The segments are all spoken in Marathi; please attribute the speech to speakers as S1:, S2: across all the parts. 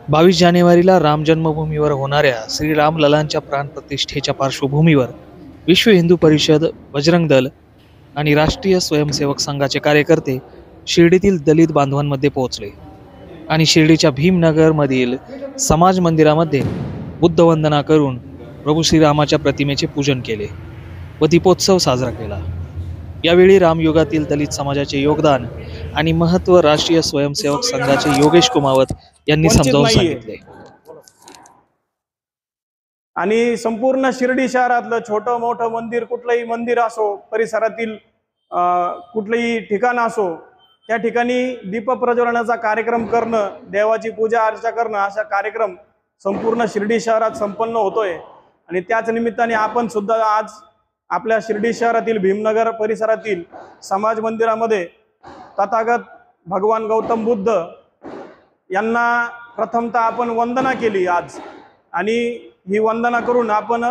S1: 22 जानेवारीला राम जन्मभूमीवर होणाऱ्या श्रीराम ललांच्या प्राणप्रतिष्ठेच्या पार्श्वभूमीवर विश्व हिंदू परिषद, बजरंग दल आणि राष्ट्रीय स्वयंसेवक संघाचे कार्यकर्ते शिर्डीतील दलित बांधवांमध्ये पोहोचले आणि शिर्डीच्या भीमनगरमधील समाज मंदिरामध्ये बुद्धवंदना करून प्रभू श्रीरामाच्या प्रतिमेचे पूजन केले व दीपोत्सव साजरा केला। यावेळी रामयुगातील दलित समाजाचे योगदान आणि महत्त्व राष्ट्रीय स्वयंसेवक संघाचे योगेश कुमावत यांनी समजावून सांगितले।
S2: आणि संपूर्ण शिर्डी शहरातलं छोटं मोठं मंदिर, कुठलंही मंदिर असो, परिसरातील कुठलंही ठिकाण असो, त्या ठिकाणी दीप प्रज्वलनाचा कार्यक्रम करणं, देवाची पूजा अर्चा करणं असा कार्यक्रम संपूर्ण शिर्डी शहरात संपन्न होतोय। आणि त्याच निमित्ताने आपण सुद्धा आज आपल्या शिर्डी शहरातील भीमनगर परिसरातील समाज मंदिरामध्ये तथागत भगवान गौतम बुद्ध यांना प्रथमतः आपण वंदना केली आज, आणि ही वंदना करून आपण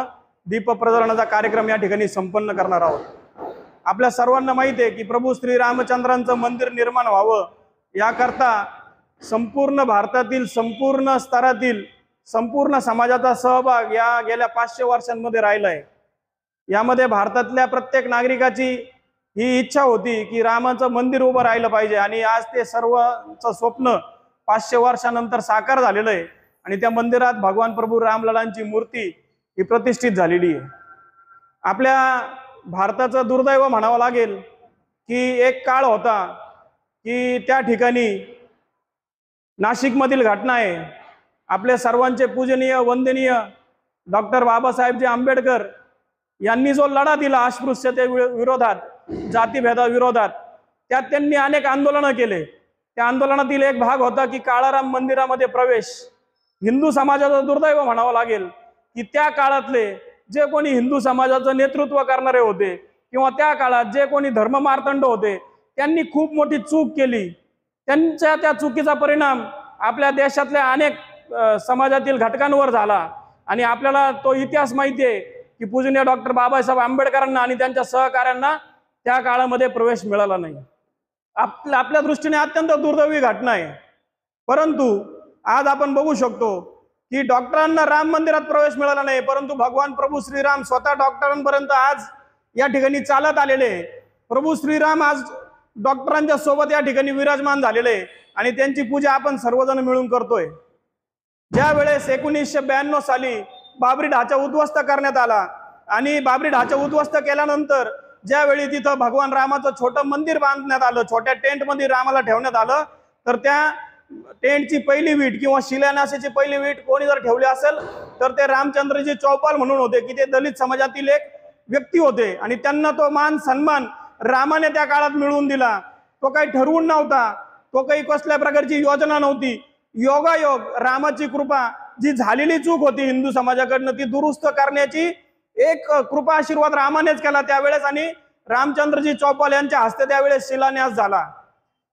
S2: दीप प्रज्वलनाचा कार्यक्रम या ठिकाणी संपन्न करणार आहोत। आपल्या सर्वांना माहिती आहे की प्रभू श्री रामचंद्रांचं मंदिर निर्माण व्हावं याकरता संपूर्ण भारतातील संपूर्ण स्तरातील संपूर्ण समाजाचा सहभाग या गेल्या 500 वर्षांमध्ये राहिला आहे। यामध्ये भारतातल्या प्रत्येक नागरिकाची ही इच्छा होती की रामाचं मंदिर उभं राहिलं पाहिजे, आणि आज ते सर्वचं स्वप्न 500 वर्षानंतर साकार झालेलं आहे। आणि त्या मंदिरात भगवान प्रभू रामललांची मूर्ती ही प्रतिष्ठित झालेली आहे। आपल्या भारताचं दुर्दैव म्हणावं लागेल की एक काळ होता की त्या ठिकाणी नाशिकमधील घटना आहे, आपले सर्वांचे पूजनीय वंदनीय डॉक्टर बाबासाहेबजी आंबेडकर यांनी जो लढा दिला अस्पृश्यते विरोधात, जातीभेदाविरोधात, त्यात त्यांनी अनेक आंदोलनं केले। त्या आंदोलनातील एक भाग होता की काळाराम मंदिरामध्ये प्रवेश। हिंदू समाजाचं दुर्दैव म्हणावं लागेल की त्या काळातले जे कोणी हिंदू समाजाचं नेतृत्व करणारे होते किंवा त्या काळात जे कोणी धर्ममार्तंड होते, त्यांनी खूप मोठी चूक केली। त्यांच्या त्या चुकीचा परिणाम आपल्या देशातल्या अनेक समाजातील घटकांवर झाला। आणि आपल्याला तो इतिहास माहिती आहे की पूजनीय डॉक्टर बाबासाहेब आंबेडकरांना आणि त्यांच्या सहकाऱ्यांना त्या काळामध्ये प्रवेश मिळाला नाही। आपल्या दृष्टीने अत्यंत दुर्दैवी घटना आहे। परंतु आज आपण बघू शकतो की डॉक्टरांना राम मंदिरात प्रवेश मिळाला नाही, परंतु भगवान प्रभू श्रीराम स्वतः डॉक्टरांपर्यंत आज या ठिकाणी चालत आलेले। प्रभू श्रीराम आज डॉक्टरांच्या सोबत या ठिकाणी विराजमान झालेले आणि त्यांची पूजा आपण सर्वजण मिळून करतोय। ज्या वेळेस 1992 साली बाबरी ढाचा उद्ध्वस्त करण्यात आला, आणि बाबरी ढाचा उद्ध्वस्त केल्यानंतर ज्यावेळी तिथं भगवान रामाचं छोटं मंदिर बांधण्यात आलं, छोट्या टेंटमध्ये रामाला ठेवण्यात आलं, तर त्या टेंटची पहिली वीट किंवा शिलान्यासाची पहिली वीट कोणी जर ठेवली असेल तर ते रामचंद्रजी चौपाल म्हणून होते, की ते दलित समाजातील एक व्यक्ती होते, आणि त्यांना तो मान सन्मान रामाने त्या काळात मिळवून दिला। तो काही ठरवून नव्हता, तो काही कसल्या प्रकारची योजना नव्हती, योगायोग रामाची कृपा, जी झालेली चूक होती हिंदू समाजाकडनं ती दुरुस्त करण्याची एक कृपा आशीर्वाद रामानेच केला त्यावेळेस, आणि रामचंद्रजी चौपाल यांच्या हस्ते त्यावेळेस शिलान्यास झाला।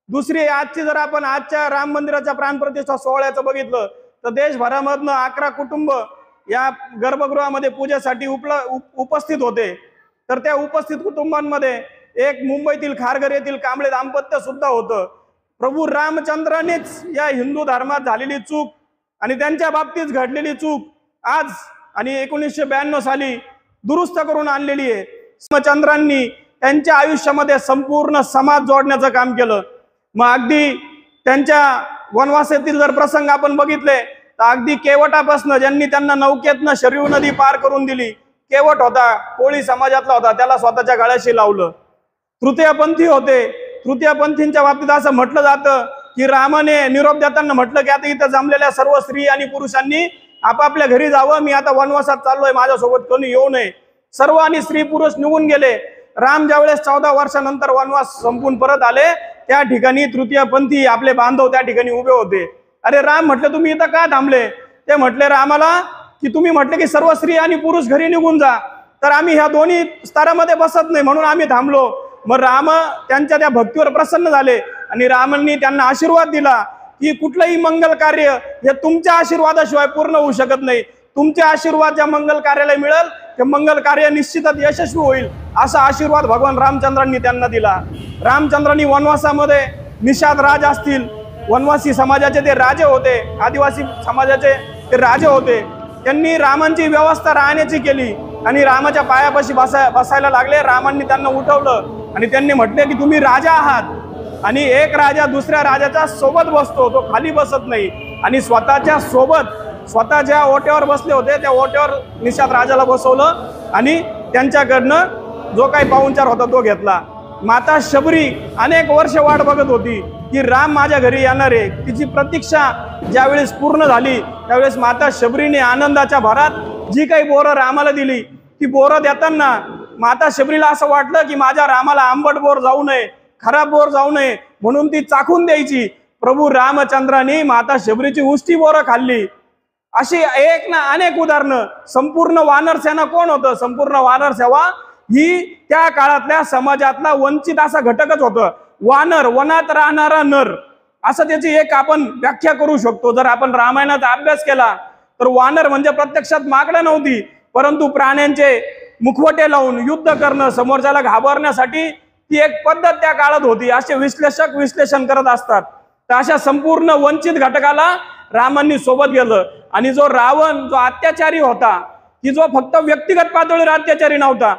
S2: दुसरी आजची जर आपण आजच्या राम मंदिराच्या प्राणप्रतिष्ठा सोहळ्याचं बघितलं तर देशभरामधनं 11 कुटुंब या गर्भगृहामध्ये पूजेसाठी उपस्थित होते। तर त्या उपस्थित कुटुंबांमध्ये एक मुंबईतील खारघर येथील कांबळे दाम्पत्य सुद्धा होतं। प्रभू रामचंद्रानेच या हिंदू धर्मात झालेली चूक आणि त्यांच्या बाबतीत घडलेली चूक आज आणि 1992 साली दुरुस्त करून आणलेली आहे। रामचंद्रांनी त्यांच्या आयुष्यामध्ये संपूर्ण समाज जोडण्याचं काम केलं। मग अगदी त्यांच्या वनवासातील जर प्रसंग आपण बघितले तर अगदी केवटापासून ज्यांनी त्यांना नौकेतनं शरयू नदी पार करून दिली, केवट होता, कोळी समाजातला होता, त्याला स्वतःच्या गळ्याशी लावलं। तृतीयपंथी होते, तृतीयपंथींच्या बाबतीत असं म्हटलं जातं की रामाने निरोप देताना म्हटलं की आता इथं जमलेल्या सर्व स्त्री आणि पुरुषांनी आपापल्या घरी जावं, मी आता वनवासात चाललोय, माझ्यासोबत कोणी येऊ नये। सर्व आणि स्त्री पुरुष निघून गेले। राम ज्यावेळेस 14 वर्षानंतर वनवास संपून परत आले, त्या ठिकाणी तृतीयपंथी आपले बांधव त्या ठिकाणी उभे होते। अरे राम, म्हटलं तुम्ही इथं का थांबले? ते म्हटले रामाला की तुम्ही म्हटले की सर्व स्त्री आणि पुरुष घरी निघून जा, तर आम्ही ह्या दोन्ही स्तरामध्ये बसत नाही म्हणून आम्ही थांबलो। मग राम त्यांच्या त्या भक्तीवर प्रसन्न झाले आणि रामांनी त्यांना आशीर्वाद दिला की कुठलंही मंगल कार्य हे तुमच्या आशीर्वादाशिवाय पूर्ण होऊ शकत नाही। तुमचे आशीर्वाद ज्या मंगल कार्याला मिळेल ते मंगल कार्य निश्चितच यशस्वी होईल, असा आशीर्वाद भगवान रामचंद्रांनी त्यांना दिला। रामचंद्रांनी वनवासामध्ये निषाद राज असतील, वनवासी समाजाचे ते राजे होते, आदिवासी समाजाचे ते राजे होते, त्यांनी रामांची व्यवस्था राहण्याची केली आणि रामाच्या पायापाशी बसायला लागले. रामांनी त्यांना उठवलं आणि त्यांनी म्हटले की तुम्ही राजा आहात आणि एक राजा दुसऱ्या राजाच्या सोबत बसतो, तो खाली बसत नाही. आणि स्वतःच्या सोबत स्वतः ज्या ओट्यावर बसले होते त्या ओट्यावर निषाद राजाला बसवलं आणि त्यांच्याकडनं जो काही पाहुणचार होता तो घेतला. माता शबरी अनेक वर्ष वाट बघत होती की राम माझ्या घरी येणार आहे. तिची प्रतीक्षा ज्यावेळेस पूर्ण झाली त्यावेळेस माता शबरीने आनंदाच्या भरात जी काही बोरं रामाला दिली ती बोरं देताना माता शबरीला असं वाटलं की माझ्या रामाला आंबट बोर जाऊ नये, खराब बोर जाऊ नये, म्हणून ती चाखून द्यायची. प्रभू रामचंद्रांनी माता शबरीची उष्टी बोरं खाल्ली. अशी एक ना अनेक उदाहरणं. संपूर्ण वानर सेना कोण होतं? संपूर्ण वानर सेवा ही त्या काळातल्या समाजातला वंचित असा घटकच होतं. वानर, वनात राहणारा नर, असं त्याची एक आपण व्याख्या करू शकतो. जर आपण रामायणाचा अभ्यास केला तर वानर म्हणजे प्रत्यक्षात माकडं नव्हती, परंतु प्राण्यांचे मुखवटे लावून युद्ध करणं, समोरच्याला घाबरण्यासाठी ती एक पद्धत त्या काळात होती, असे विश्लेषक विश्लेषण करत असतात. तर अशा संपूर्ण वंचित घटकाला रामांनी सोबत गेलं. आणि जो रावण, जो अत्याचारी होता, की जो फक्त व्यक्तिगत पातळीवर अत्याचारी नव्हता,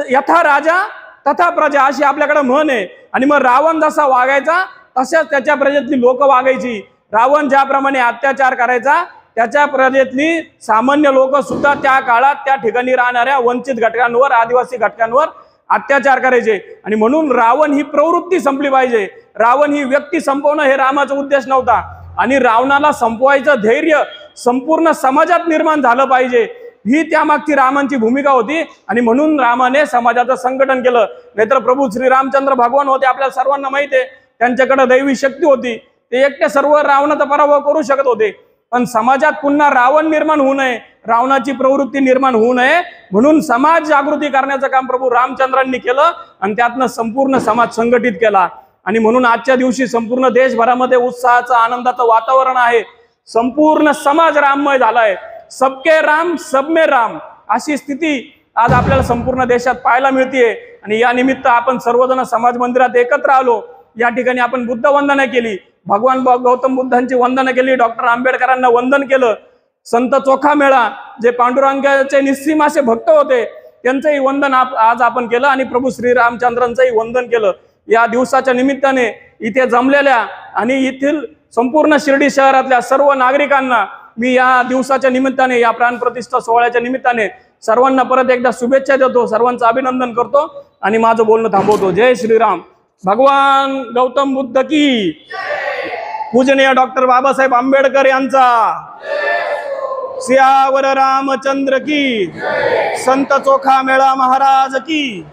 S2: यथा राजा तथा प्रजा अशी आपल्याकडे म्हण आहे. आणि मग रावण जसा वागायचा तशाच त्याच्या प्रजेतली लोक वागायची. रावण ज्याप्रमाणे अत्याचार करायचा त्याच्या प्रजेतली सामान्य लोक सुद्धा त्या काळात त्या ठिकाणी राहणाऱ्या वंचित घटकांवर, आदिवासी घटकांवर अत्याचार करायचे. आणि म्हणून रावण ही प्रवृत्ती संपली पाहिजे. रावण ही व्यक्ती संपवणं हे रामाचा उद्देश नव्हता. आणि रावणाला संपवायचं धैर्य संपूर्ण समाजात निर्माण झालं पाहिजे, ही त्यामागची रामांची भूमिका होती. आणि म्हणून रामाने समाजाचं संघटन केलं. नाहीतर प्रभू श्री रामचंद्र भगवान होते, आपल्याला सर्वांना माहिती आहे, त्यांच्याकडे दैवी शक्ती होती, ते एकटे सर्व रावणाचा पराभव करू शकत होते. पण समाजात पुन्हा रावण निर्माण होऊ नये, रावणाची प्रवृत्ती निर्माण होऊ नये, म्हणून समाज जागृती करण्याचं काम प्रभू रामचंद्रांनी केलं आणि त्यातनं संपूर्ण समाज संघटित केला. आणि म्हणून आजच्या दिवशी संपूर्ण देशभरामध्ये उत्साहाचं, आनंदाचं वातावरण आहे. संपूर्ण समाज राममय झालाय. सबके राम सब में राम अशी स्थिती आज आपल्याला संपूर्ण देशात पाहायला मिळतेय. आणि या निमित्त आपण सर्वजण समाज मंदिरात एकत्र आलो. या ठिकाणी आपण बुद्ध वंदना केली, भगवान गौतम बुद्धांची वंदना केली, डॉक्टर आंबेडकरांना वंदन केलं, संत चोखामेळा जे पांडुरंगाचे निस्सीम असे भक्त होते त्यांचंही वंदन आज आपण केलं आणि प्रभू श्री रामचंद्रांचंही वंदन केलं. या दिवसाच्या निमित्ताने इथे जमलेल्या आणि येथील संपूर्ण शिर्डी शहरातल्या सर्व नागरिकांना मी या दिवसाच्या निमित्ताने, या प्राणप्रतिष्ठा सोहळ्याच्या निमित्ताने सर्वांना परत एकदा शुभेच्छा देतो, सर्वांचं अभिनंदन करतो आणि माझं बोलणं थांबवतो. जय श्रीराम. भगवान गौतम बुद्ध की, पूजनीय डॉक्टर बाबासाहेब आंबेडकर यांचा, सियावर रामचंद्र की, संत चोखामेळा महाराज की.